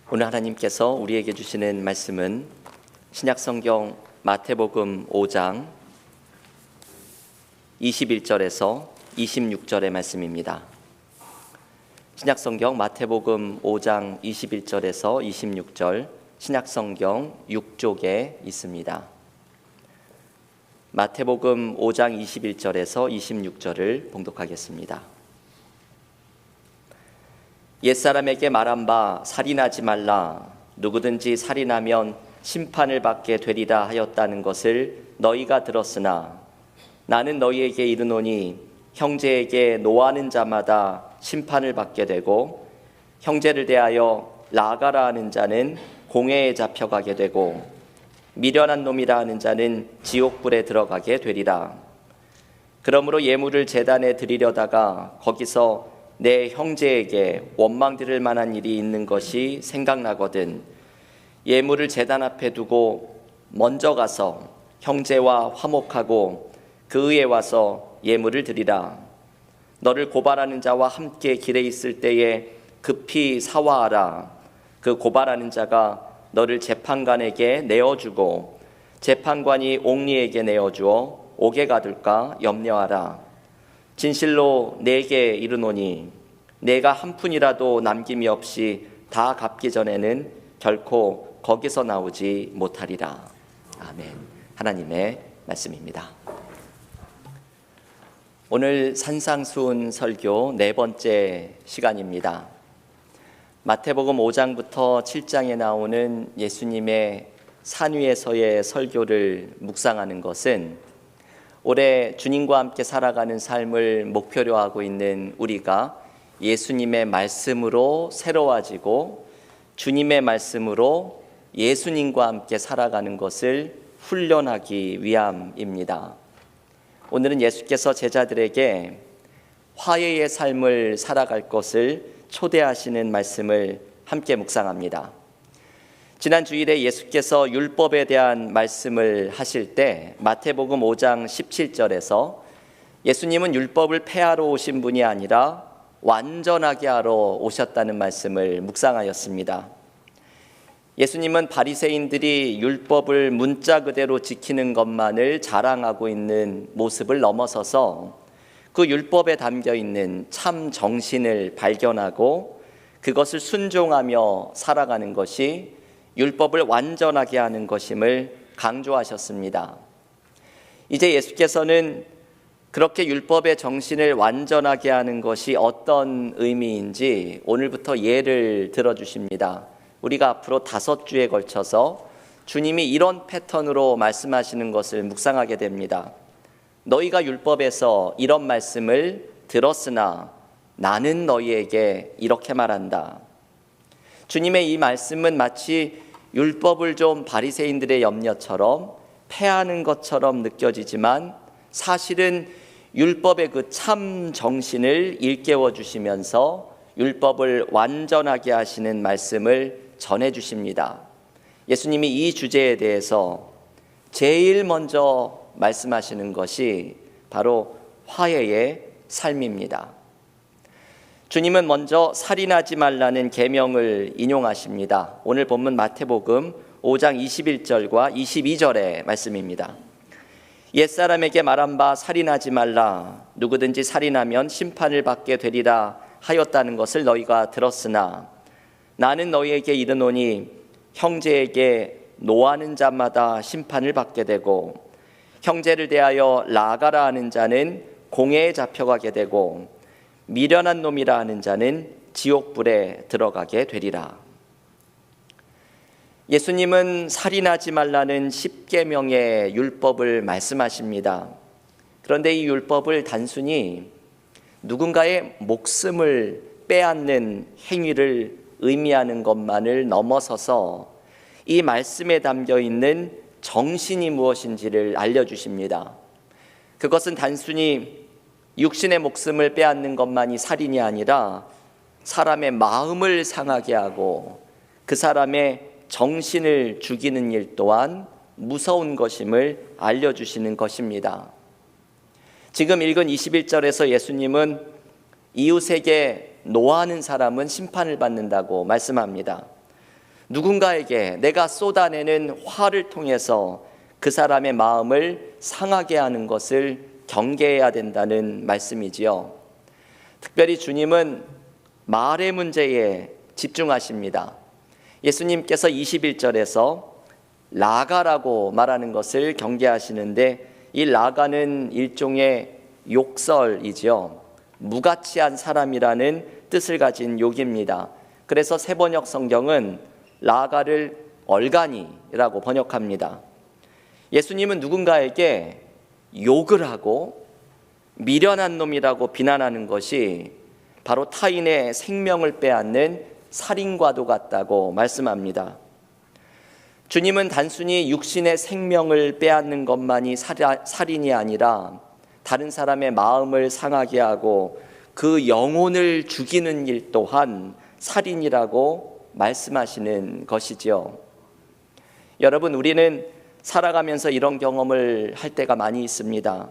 오늘 하나님께서 우리에게 주시는 말씀은 신약성경 마태복음 5장 21절에서 26절의 말씀입니다. 신약성경 마태복음 5장 21절에서 26절, 신약성경 6쪽에 있습니다. 마태복음 5장 21절에서 26절을 봉독하겠습니다. 옛사람에게 말한 바 살인하지 말라. 누구든지 살인하면 심판을 받게 되리라 하였다는 것을 너희가 들었으나 나는 너희에게 이르노니 형제에게 노하는 자마다 심판을 받게 되고 형제를 대하여 나가라 하는 자는 공회에 잡혀가게 되고 미련한 놈이라 하는 자는 지옥불에 들어가게 되리라. 그러므로 예물을 제단에 드리려다가 거기서 내 형제에게 원망 들을 만한 일이 있는 것이 생각나거든 예물을 제단 앞에 두고 먼저 가서 형제와 화목하고 그의에 와서 예물을 드리라. 너를 고발하는 자와 함께 길에 있을 때에 급히 사화하라. 그 고발하는 자가 너를 재판관에게 내어주고 재판관이 옥리에게 내어주어 옥에 가둘까 염려하라. 진실로 내게 이르노니 내가 한 푼이라도 남김이 없이 다 갚기 전에는 결코 거기서 나오지 못하리라. 아멘. 하나님의 말씀입니다. 오늘 산상수훈 설교 네 번째 시간입니다. 마태복음 5장부터 7장에 나오는 예수님의 산 위에서의 설교를 묵상하는 것은 올해 주님과 함께 살아가는 삶을 목표로 하고 있는 우리가 예수님의 말씀으로 새로워지고 주님의 말씀으로 예수님과 함께 살아가는 것을 훈련하기 위함입니다. 오늘은 예수께서 제자들에게 화해의 삶을 살아갈 것을 초대하시는 말씀을 함께 묵상합니다. 지난 주일에 예수께서 율법에 대한 말씀을 하실 때 마태복음 5장 17절에서 예수님은 율법을 폐하러 오신 분이 아니라 완전하게 하러 오셨다는 말씀을 묵상하였습니다. 예수님은 바리새인들이 율법을 문자 그대로 지키는 것만을 자랑하고 있는 모습을 넘어서서 그 율법에 담겨 있는 참 정신을 발견하고 그것을 순종하며 살아가는 것이 율법을 완전하게 하는 것임을 강조하셨습니다. 이제 예수께서는 그렇게 율법의 정신을 완전하게 하는 것이 어떤 의미인지 오늘부터 예를 들어주십니다. 우리가 앞으로 5주에 걸쳐서 주님이 이런 패턴으로 말씀하시는 것을 묵상하게 됩니다. 너희가 율법에서 이런 말씀을 들었으나 나는 너희에게 이렇게 말한다. 주님의 이 말씀은 마치 율법을 좀 바리새인들의 염려처럼 폐하는 것처럼 느껴지지만 사실은 율법의 그 참 정신을 일깨워 주시면서 율법을 완전하게 하시는 말씀을 전해 주십니다. 예수님이 이 주제에 대해서 제일 먼저 말씀하시는 것이 바로 화해의 삶입니다. 주님은 먼저 살인하지 말라는 계명을 인용하십니다. 오늘 본문 마태복음 5장 21절과 22절의 말씀입니다. 옛사람에게 말한 바 살인하지 말라. 누구든지 살인하면 심판을 받게 되리라 하였다는 것을 너희가 들었으나 나는 너희에게 이르노니 형제에게 노하는 자마다 심판을 받게 되고 형제를 대하여 나가라 하는 자는 공회에 잡혀가게 되고 미련한 놈이라 하는 자는 지옥불에 들어가게 되리라. 예수님은 살인하지 말라는 10계명의 율법을 말씀하십니다. 그런데 이 율법을 단순히 누군가의 목숨을 빼앗는 행위를 의미하는 것만을 넘어서서 이 말씀에 담겨 있는 정신이 무엇인지를 알려주십니다. 그것은 단순히 육신의 목숨을 빼앗는 것만이 살인이 아니라 사람의 마음을 상하게 하고 그 사람의 정신을 죽이는 일 또한 무서운 것임을 알려주시는 것입니다. 지금 읽은 21절에서 예수님은 이웃에게 노하는 사람은 심판을 받는다고 말씀합니다. 누군가에게 내가 쏟아내는 화를 통해서 그 사람의 마음을 상하게 하는 것을 경계해야 된다는 말씀이지요. 특별히 주님은 말의 문제에 집중하십니다. 예수님께서 21절에서 라가라고 말하는 것을 경계하시는데, 이 라가는 일종의 욕설이지요. 무가치한 사람이라는 뜻을 가진 욕입니다. 그래서 세번역 성경은 라가를 얼간이라고 번역합니다. 예수님은 누군가에게 욕을 하고 미련한 놈이라고 비난하는 것이 바로 타인의 생명을 빼앗는 살인과도 같다고 말씀합니다. 주님은 단순히 육신의 생명을 빼앗는 것만이 살인이 아니라 다른 사람의 마음을 상하게 하고 그 영혼을 죽이는 일 또한 살인이라고 말씀하시는 것이지요. 여러분, 우리는 살아가면서 이런 경험을 할 때가 많이 있습니다.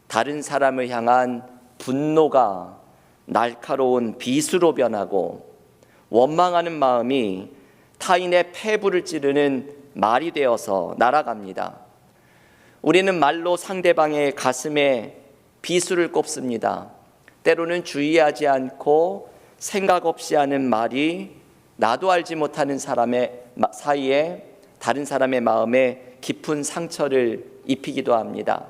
다른 사람을 향한 분노가 날카로운 비수로 변하고 원망하는 마음이 타인의 폐부를 찌르는 말이 되어서 날아갑니다. 우리는 말로 상대방의 가슴에 비수를 꼽습니다. 때로는 주의하지 않고 생각 없이 하는 말이 나도 알지 못하는 사람의 사이에 다른 사람의 마음에 깊은 상처를 입히기도 합니다.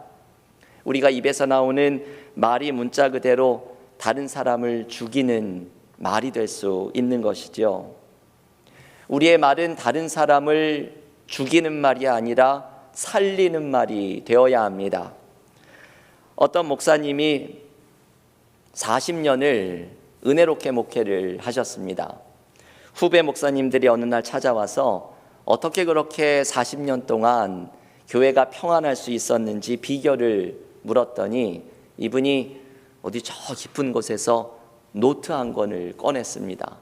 우리가 입에서 나오는 말이 문자 그대로 다른 사람을 죽이는 말이 될 수 있는 것이죠. 우리의 말은 다른 사람을 죽이는 말이 아니라 살리는 말이 되어야 합니다. 어떤 목사님이 40년을 은혜롭게 목회를 하셨습니다. 후배 목사님들이 어느 날 찾아와서 어떻게 그렇게 40년 동안 교회가 평안할 수 있었는지 비결을 물었더니 이분이 어디 저 깊은 곳에서 노트 한 권을 꺼냈습니다.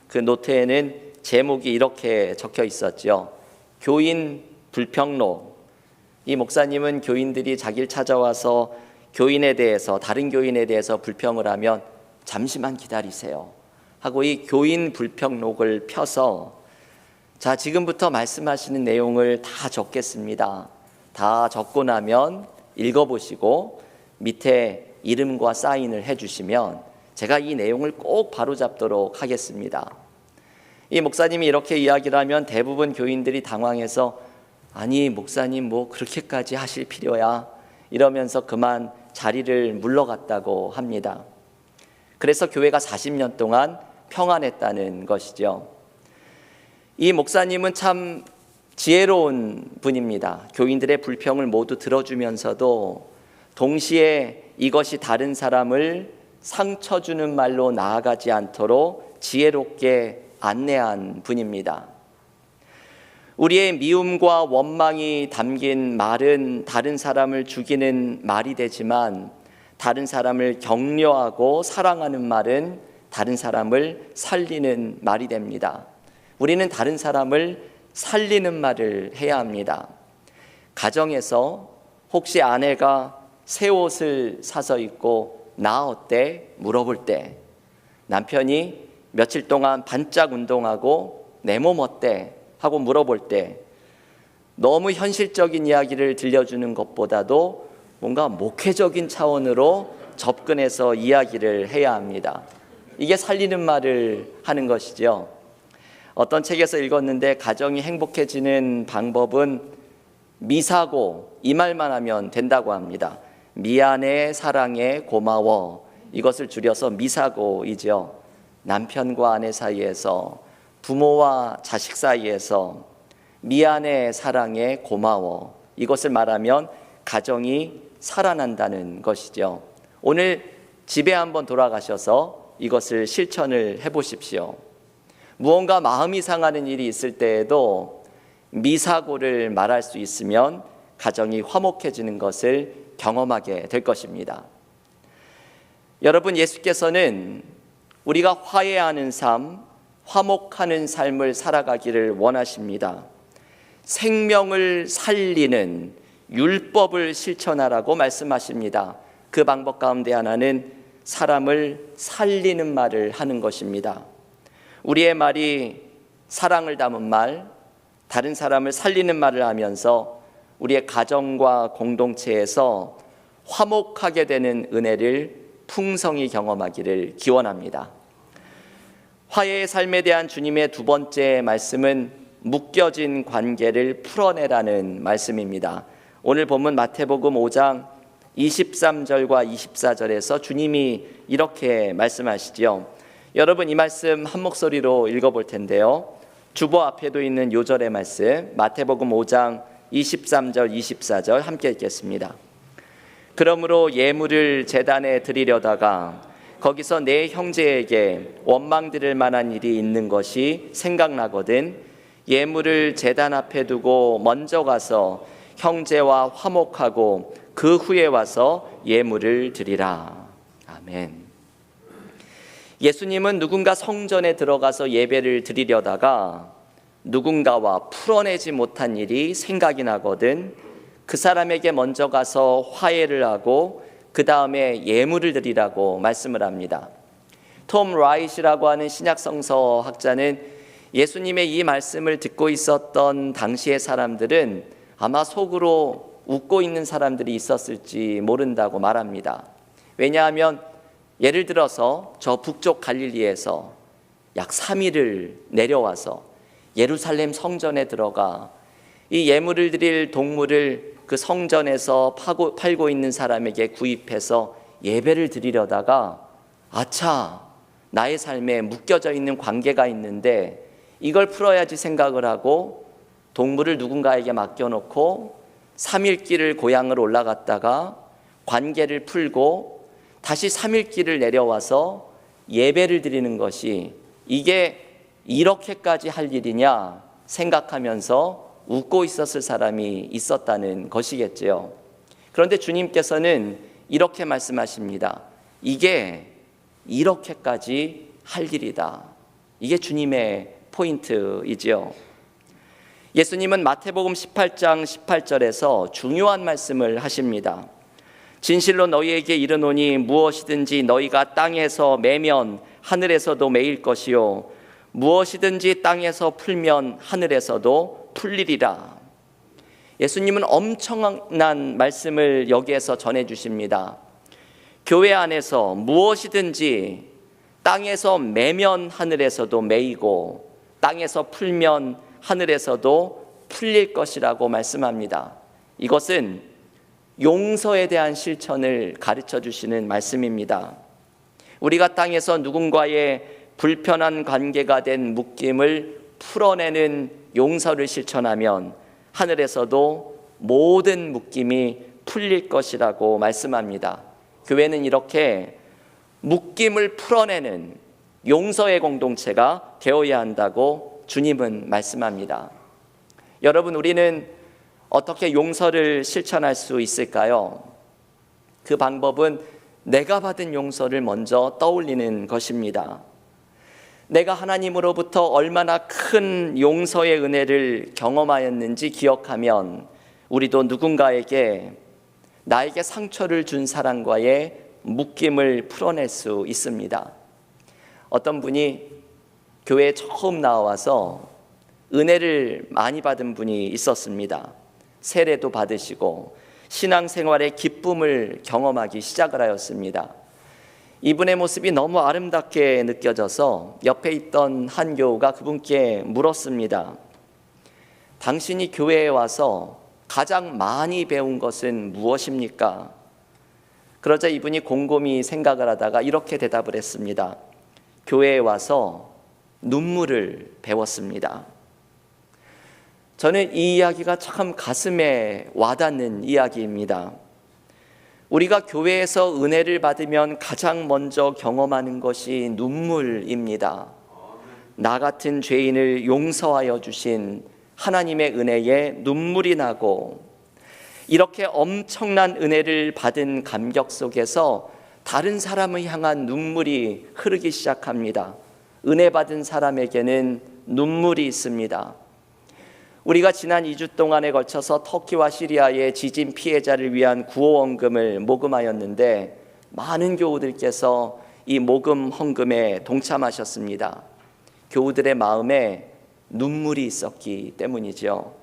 그 노트에는 제목이 이렇게 적혀 있었죠. 교인 불평록. 이 목사님은 교인들이 자기를 찾아와서 교인에 대해서, 다른 교인에 대해서 불평을 하면 잠시만 기다리세요 하고 이 교인 불평록을 펴서, 자, 지금부터 말씀하시는 내용을 다 적겠습니다. 다 적고 나면 읽어보시고 밑에 이름과 사인을 해주시면 제가 이 내용을 꼭 바로잡도록 하겠습니다. 이 목사님이 이렇게 이야기를 하면 대부분 교인들이 당황해서, 아니 목사님 뭐 그렇게까지 하실 필요야, 이러면서 그만 자리를 물러갔다고 합니다. 그래서 교회가 40년 동안 평안했다는 것이죠. 이 목사님은 참 지혜로운 분입니다. 교인들의 불평을 모두 들어주면서도 동시에 이것이 다른 사람을 상처 주는 말로 나아가지 않도록 지혜롭게 안내한 분입니다. 우리의 미움과 원망이 담긴 말은 다른 사람을 죽이는 말이 되지만, 다른 사람을 격려하고 사랑하는 말은 다른 사람을 살리는 말이 됩니다. 우리는 다른 사람을 살리는 말을 해야 합니다. 가정에서 혹시 아내가 새 옷을 사서 입고 나 어때? 물어볼 때, 남편이 며칠 동안 반짝 운동하고 내 몸 어때? 하고 물어볼 때, 너무 현실적인 이야기를 들려주는 것보다도 뭔가 목회적인 차원으로 접근해서 이야기를 해야 합니다. 이게 살리는 말을 하는 것이죠. 어떤 책에서 읽었는데 가정이 행복해지는 방법은 미사고, 이 말만 하면 된다고 합니다. 미안해, 사랑해, 고마워, 이것을 줄여서 미사고이죠. 남편과 아내 사이에서, 부모와 자식 사이에서 미안해, 사랑해, 고마워, 이것을 말하면 가정이 살아난다는 것이죠. 오늘 집에 한번 돌아가셔서 이것을 실천을 해보십시오. 무언가 마음이 상하는 일이 있을 때에도 미사고를 말할 수 있으면 가정이 화목해지는 것을 경험하게 될 것입니다. 여러분, 예수께서는 우리가 화해하는 삶, 화목하는 삶을 살아가기를 원하십니다. 생명을 살리는 율법을 실천하라고 말씀하십니다. 그 방법 가운데 하나는 사람을 살리는 말을 하는 것입니다. 우리의 말이 사랑을 담은 말, 다른 사람을 살리는 말을 하면서 우리의 가정과 공동체에서 화목하게 되는 은혜를 풍성히 경험하기를 기원합니다. 화해의 삶에 대한 주님의 두 번째 말씀은 묶여진 관계를 풀어내라는 말씀입니다. 오늘 본문 마태복음 5장 23절과 24절에서 주님이 이렇게 말씀하시죠. 여러분, 이 말씀 한 목소리로 읽어볼 텐데요. 주보 앞에도 있는 요절의 말씀, 마태복음 5장 23절 24절 함께 읽겠습니다. 그러므로 예물을 제단에 드리려다가 거기서 내 형제에게 원망 들을 만한 일이 있는 것이 생각나거든 예물을 제단 앞에 두고 먼저 가서 형제와 화목하고 그 후에 와서 예물을 드리라. 아멘. 예수님은 누군가 성전에 들어가서 예배를 드리려다가 누군가와 풀어내지 못한 일이 생각이 나거든 그 사람에게 먼저 가서 화해를 하고 그 다음에 예물을 드리라고 말씀을 합니다. 톰 라이시라고 하는 신약성서 학자는 예수님의 이 말씀을 듣고 있었던 당시의 사람들은 아마 속으로 웃고 있는 사람들이 있었을지 모른다고 말합니다. 왜냐하면 예를 들어서 저 북쪽 갈릴리에서 약 3일을 내려와서 예루살렘 성전에 들어가 이 예물을 드릴 동물을 그 성전에서 팔고 있는 사람에게 구입해서 예배를 드리려다가 아차, 나의 삶에 묶여져 있는 관계가 있는데 이걸 풀어야지 생각을 하고 동물을 누군가에게 맡겨놓고 3일 길을 고향을 올라갔다가 관계를 풀고 다시 3일 길을 내려와서 예배를 드리는 것이 이게 이렇게까지 할 일이냐 생각하면서 웃고 있었을 사람이 있었다는 것이겠지요. 그런데 주님께서는 이렇게 말씀하십니다. 이게 이렇게까지 할 일이다. 이게 주님의 포인트이지요. 예수님은 마태복음 18장 18절에서 중요한 말씀을 하십니다. 진실로 너희에게 이르노니 무엇이든지 너희가 땅에서 매면 하늘에서도 매일 것이요 무엇이든지 땅에서 풀면 하늘에서도 풀리리라. 예수님은 엄청난 말씀을 여기에서 전해주십니다. 교회 안에서 무엇이든지 땅에서 매면 하늘에서도 매이고 땅에서 풀면 하늘에서도 풀릴 것이라고 말씀합니다. 이것은 용서에 대한 실천을 가르쳐 주시는 말씀입니다. 우리가 땅에서 누군가의 불편한 관계가 된 묶임을 풀어내는 용서를 실천하면 하늘에서도 모든 묶임이 풀릴 것이라고 말씀합니다. 교회는 이렇게 묶임을 풀어내는 용서의 공동체가 되어야 한다고 주님은 말씀합니다. 여러분, 우리는 어떻게 용서를 실천할 수 있을까요? 그 방법은 내가 받은 용서를 먼저 떠올리는 것입니다. 내가 하나님으로부터 얼마나 큰 용서의 은혜를 경험하였는지 기억하면 우리도 누군가에게 나에게 상처를 준 사람과의 묶임을 풀어낼 수 있습니다. 어떤 분이 교회에 처음 나와서 은혜를 많이 받은 분이 있었습니다. 세례도 받으시고 신앙생활의 기쁨을 경험하기 시작을 하였습니다. 이분의 모습이 너무 아름답게 느껴져서 옆에 있던 한 교우가 그분께 물었습니다. 당신이 교회에 와서 가장 많이 배운 것은 무엇입니까? 그러자 이분이 곰곰이 생각을 하다가 이렇게 대답을 했습니다. 교회에 와서 눈물을 배웠습니다. 저는 이 이야기가 참 가슴에 와닿는 이야기입니다. 우리가 교회에서 은혜를 받으면 가장 먼저 경험하는 것이 눈물입니다. 나 같은 죄인을 용서하여 주신 하나님의 은혜에 눈물이 나고 이렇게 엄청난 은혜를 받은 감격 속에서 다른 사람을 향한 눈물이 흐르기 시작합니다. 은혜 받은 사람에게는 눈물이 있습니다. 우리가 지난 2주 동안에 걸쳐서 터키와 시리아의 지진 피해자를 위한 구호원금을 모금하였는데 많은 교우들께서 이 모금 헌금에 동참하셨습니다. 교우들의 마음에 눈물이 있었기 때문이죠.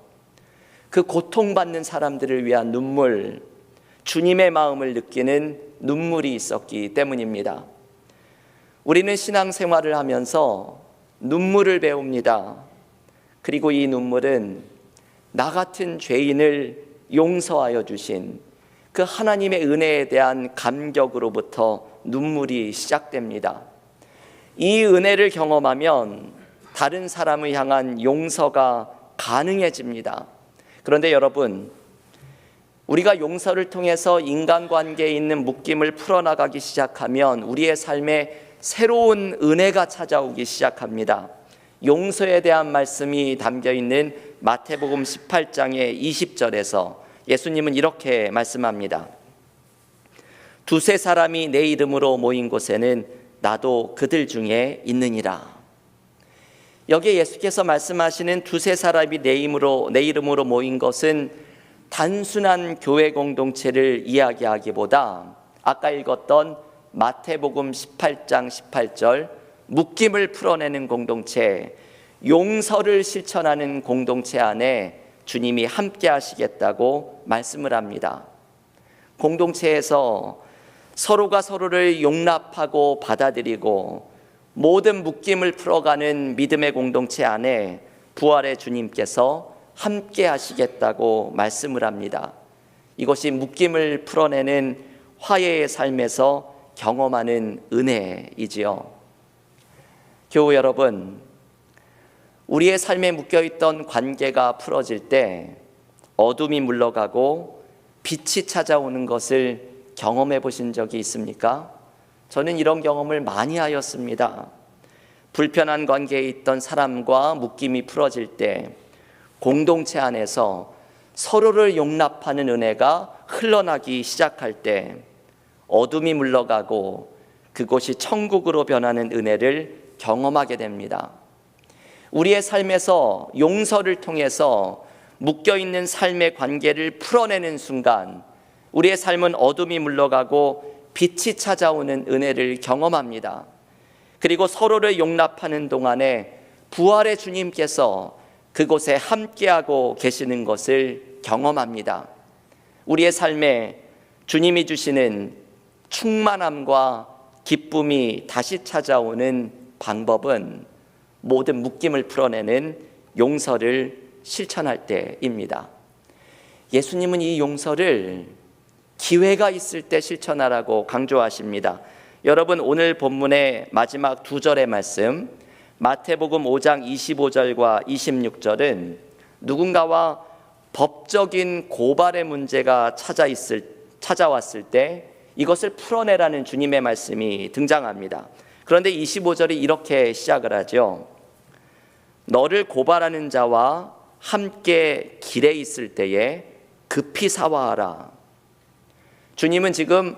그 고통받는 사람들을 위한 눈물, 주님의 마음을 느끼는 눈물이 있었기 때문입니다. 우리는 신앙생활을 하면서 눈물을 배웁니다. 그리고 이 눈물은 나 같은 죄인을 용서하여 주신 그 하나님의 은혜에 대한 감격으로부터 눈물이 시작됩니다. 이 은혜를 경험하면 다른 사람을 향한 용서가 가능해집니다. 그런데 여러분, 우리가 용서를 통해서 인간관계에 있는 묶임을 풀어나가기 시작하면 우리의 삶에 새로운 은혜가 찾아오기 시작합니다. 용서에 대한 말씀이 담겨있는 마태복음 18장의 20절에서 예수님은 이렇게 말씀합니다. 두세 사람이 내 이름으로 모인 곳에는 나도 그들 중에 있느니라. 여기에 예수께서 말씀하시는 두세 사람이 내 이름으로 모인 것은 단순한 교회 공동체를 이야기하기보다 아까 읽었던 마태복음 18장 18절 묶임을 풀어내는 공동체, 용서를 실천하는 공동체 안에 주님이 함께 하시겠다고 말씀을 합니다. 공동체에서 서로가 서로를 용납하고 받아들이고 모든 묶임을 풀어가는 믿음의 공동체 안에 부활의 주님께서 함께 하시겠다고 말씀을 합니다. 이것이 묶임을 풀어내는 화해의 삶에서 경험하는 은혜이지요. 교우 여러분, 우리의 삶에 묶여있던 관계가 풀어질 때 어둠이 물러가고 빛이 찾아오는 것을 경험해 보신 적이 있습니까? 저는 이런 경험을 많이 하였습니다. 불편한 관계에 있던 사람과 묶임이 풀어질 때 공동체 안에서 서로를 용납하는 은혜가 흘러나기 시작할 때 어둠이 물러가고 그곳이 천국으로 변하는 은혜를 경험하게 됩니다. 우리의 삶에서 용서를 통해서 묶여있는 삶의 관계를 풀어내는 순간 우리의 삶은 어둠이 물러가고 빛이 찾아오는 은혜를 경험합니다. 그리고 서로를 용납하는 동안에 부활의 주님께서 그곳에 함께하고 계시는 것을 경험합니다. 우리의 삶에 주님이 주시는 충만함과 기쁨이 다시 찾아오는 방법은 모든 묶임을 풀어내는 용서를 실천할 때입니다. 예수님은 이 용서를 기회가 있을 때 실천하라고 강조하십니다. 여러분, 오늘 본문의 마지막 두 절의 말씀 마태복음 5장 25절과 26절은 누군가와 법적인 고발의 문제가 찾아왔을 때 이것을 풀어내라는 주님의 말씀이 등장합니다. 그런데 25절이 이렇게 시작을 하죠. 너를 고발하는 자와 함께 길에 있을 때에 급히 사화하라. 주님은 지금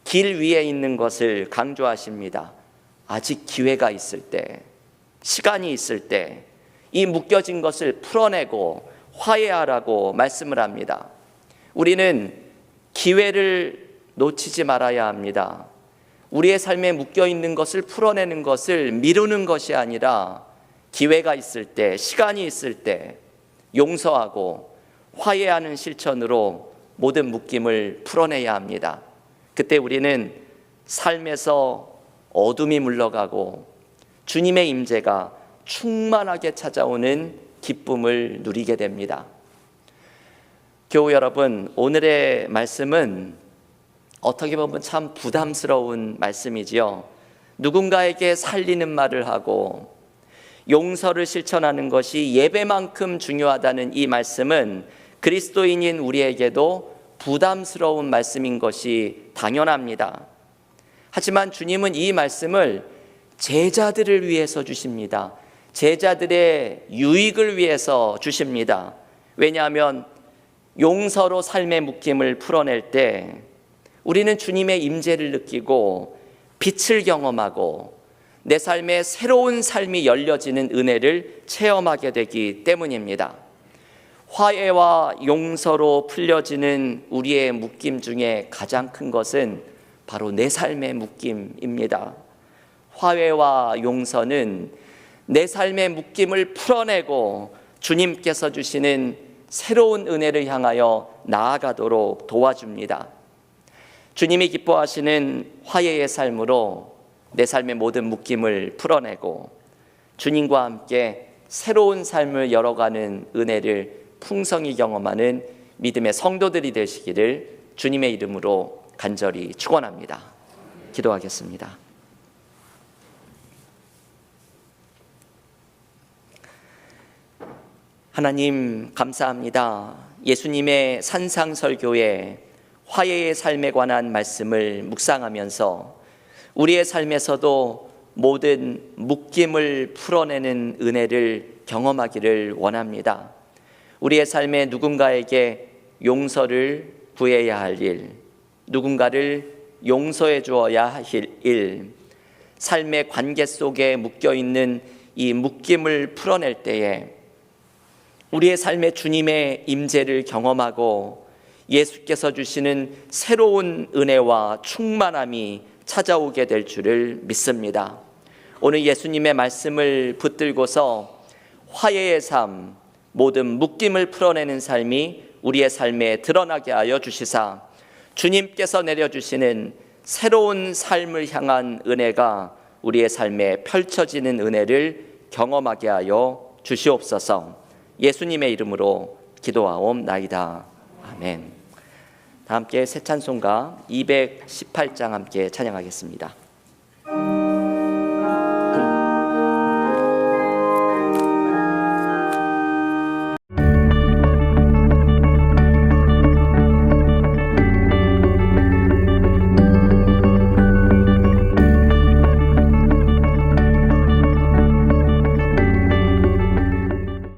길 위에 있는 것을 강조하십니다. 아직 기회가 있을 때, 시간이 있을 때 이 묶여진 것을 풀어내고 화해하라고 말씀을 합니다. 우리는 기회를 놓치지 말아야 합니다. 우리의 삶에 묶여있는 것을 풀어내는 것을 미루는 것이 아니라 기회가 있을 때, 시간이 있을 때 용서하고 화해하는 실천으로 모든 묶임을 풀어내야 합니다. 그때 우리는 삶에서 어둠이 물러가고 주님의 임재가 충만하게 찾아오는 기쁨을 누리게 됩니다. 교우 여러분, 오늘의 말씀은 어떻게 보면 참 부담스러운 말씀이지요. 누군가에게 살리는 말을 하고 용서를 실천하는 것이 예배만큼 중요하다는 이 말씀은 그리스도인인 우리에게도 부담스러운 말씀인 것이 당연합니다. 하지만 주님은 이 말씀을 제자들을 위해서 주십니다. 제자들의 유익을 위해서 주십니다. 왜냐하면 용서로 삶의 묶임을 풀어낼 때 우리는 주님의 임재를 느끼고 빛을 경험하고 내 삶에 새로운 삶이 열려지는 은혜를 체험하게 되기 때문입니다. 화해와 용서로 풀려지는 우리의 묶임 중에 가장 큰 것은 바로 내 삶의 묶임입니다. 화해와 용서는 내 삶의 묶임을 풀어내고 주님께서 주시는 새로운 은혜를 향하여 나아가도록 도와줍니다. 주님이 기뻐하시는 화해의 삶으로 내 삶의 모든 묶임을 풀어내고 주님과 함께 새로운 삶을 열어가는 은혜를 풍성히 경험하는 믿음의 성도들이 되시기를 주님의 이름으로 간절히 축원합니다. 기도하겠습니다. 하나님 감사합니다. 예수님의 산상설교에 화해의 삶에 관한 말씀을 묵상하면서 우리의 삶에서도 모든 묶임을 풀어내는 은혜를 경험하기를 원합니다. 우리의 삶에 누군가에게 용서를 구해야 할 일, 누군가를 용서해 주어야 할 일, 삶의 관계 속에 묶여있는 이 묶임을 풀어낼 때에 우리의 삶에 주님의 임재를 경험하고 예수께서 주시는 새로운 은혜와 충만함이 찾아오게 될 줄을 믿습니다. 오늘 예수님의 말씀을 붙들고서 화해의 삶, 모든 묶임을 풀어내는 삶이 우리의 삶에 드러나게 하여 주시사 주님께서 내려주시는 새로운 삶을 향한 은혜가 우리의 삶에 펼쳐지는 은혜를 경험하게 하여 주시옵소서. 예수님의 이름으로 기도하옵나이다. 아멘. 다 함께 새 찬송가 218장 함께 찬양하겠습니다.